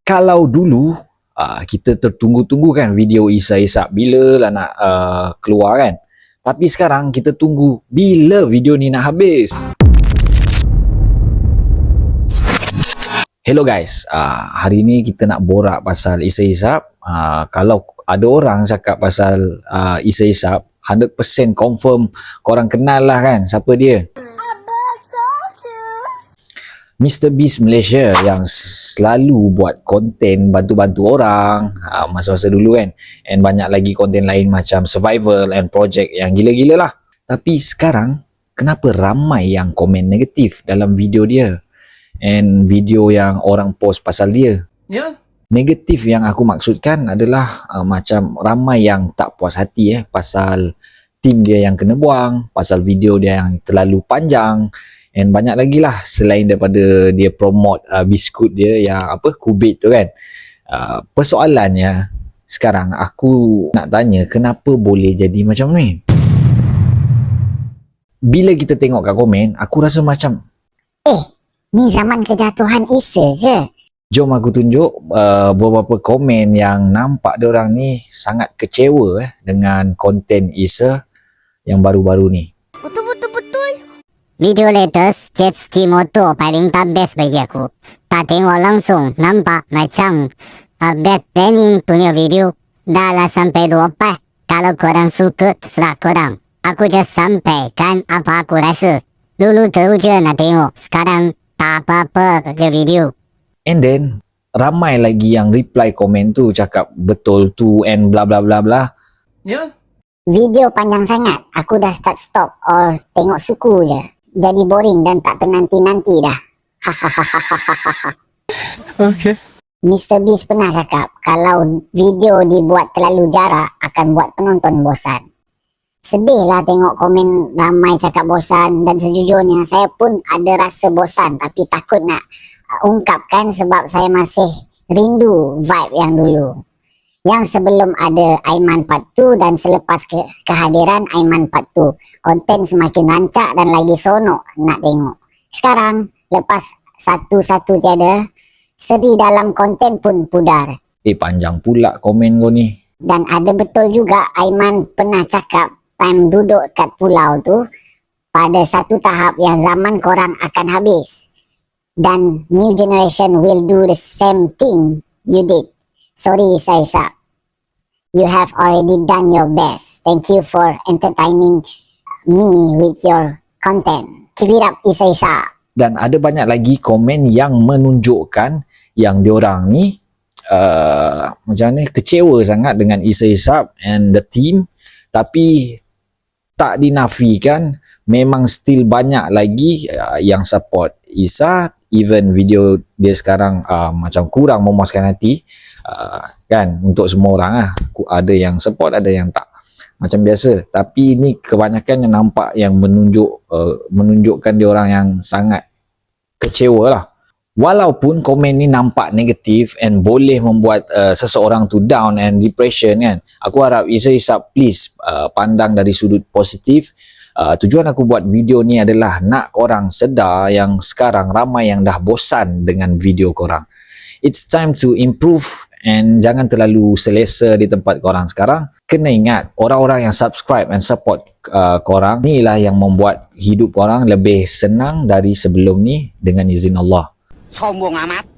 Kalau dulu kita tertunggu-tunggu kan video Isa Hisap bila lah nak keluar kan. Tapi sekarang kita tunggu bila video ni nak habis. Hello guys, hari ni kita nak borak pasal Isa Hisap. Kalau ada orang cakap pasal Isa Hisap, 100% confirm korang kenal lah kan siapa dia. Mr. Beast Malaysia yang selalu buat konten bantu-bantu orang masa-masa dulu kan, and banyak lagi konten lain macam survival and project yang gila-gila lah. Tapi sekarang kenapa ramai yang komen negatif dalam video dia and video yang orang post pasal dia? Negatif yang aku maksudkan adalah macam ramai yang tak puas hati pasal tim dia yang kena buang, pasal video dia yang terlalu panjang, and banyak lagi lah selain daripada dia promote biskut dia yang kubit tu kan. Persoalannya sekarang aku nak tanya, kenapa boleh jadi macam ni? Bila kita tengok kat komen, aku rasa macam ni zaman kejatuhan Isa ke? Jom aku tunjuk beberapa komen yang nampak diorang ni sangat kecewa dengan konten Isa yang baru-baru ni. Video latest jet ski motor paling tak best bagi aku. Tak tengok langsung nampak macam bad planning punya video. Dah lah sampai 24. Kalau korang suka terserah korang. Aku just sampaikan apa aku rasa. Dulu terus je nak tengok. Sekarang tak apa-apa je video. And then ramai lagi yang reply komen tu cakap betul tu and bla bla bla bla. Video panjang sangat. Aku dah stop or tengok suku je. Jadi boring dan tak ternanti-nanti dah. Hahaha. Okay. Mr. Beast pernah cakap kalau video dibuat terlalu jarak akan buat penonton bosan. Sedih lah tengok komen ramai cakap bosan, dan sejujurnya saya pun ada rasa bosan tapi takut nak ungkapkan sebab saya masih rindu vibe yang dulu. Yang sebelum ada Aiman Part 2 dan selepas kehadiran Aiman Part 2, konten semakin rancak dan lagi seronok nak tengok. Sekarang, lepas satu-satu tiada, sedih dalam konten pun pudar. Panjang pula komen kau ni. Dan ada betul juga Aiman pernah cakap time duduk kat pulau tu, pada satu tahap yang zaman korang akan habis. Dan new generation will do the same thing you did. Sorry Isa Hisap. You have already done your best. Thank you for entertaining me with your content. Keep it up Isa Hisap. Dan ada banyak lagi komen yang menunjukkan yang diorang ni macam ni kecewa sangat dengan Isa Hisap and the team. Tapi tak dinafikan memang still banyak lagi yang support Isa. Even video dia sekarang macam kurang memuaskan hati kan, untuk semua orang lah. Ada yang support, ada yang tak, macam biasa. Tapi ni kebanyakan yang nampak yang menunjukkan dia orang yang sangat kecewa lah. Walaupun komen ni nampak negatif and boleh membuat seseorang tu down and depression kan, aku harap Isa Hisap please pandang dari sudut positif. Tujuan aku buat video ni adalah nak korang sedar yang sekarang ramai yang dah bosan dengan video korang. It's time to improve and jangan terlalu selesa di tempat korang sekarang. Kena ingat, orang-orang yang subscribe and support korang ni lah yang membuat hidup korang lebih senang dari sebelum ni dengan izin Allah. Sombong amat.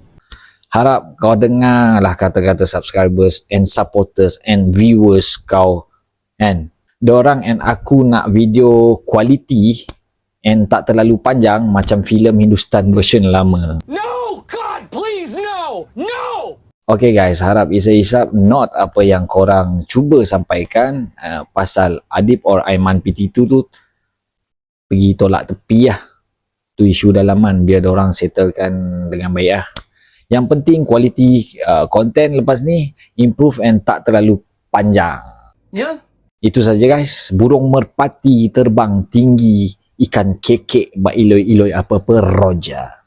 Harap kau dengar lah kata-kata subscribers and supporters and viewers kau kan. Diorang and aku nak video quality and tak terlalu panjang macam filem Hindustan version lama. No, God, please, no, no. Okay guys, harap Isa Hisap not apa yang korang cuba sampaikan pasal Adib or Aiman PT2 tu pergi tolak tepi lah. Tu isu dalaman, biar diorang settlekan dengan baik lah. Yang penting quality content lepas ni improve and tak terlalu panjang. Itu saja guys. Burung merpati terbang tinggi, ikan kekek iloi-iloi apa-apa roja.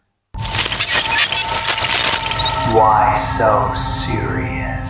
Why so serious?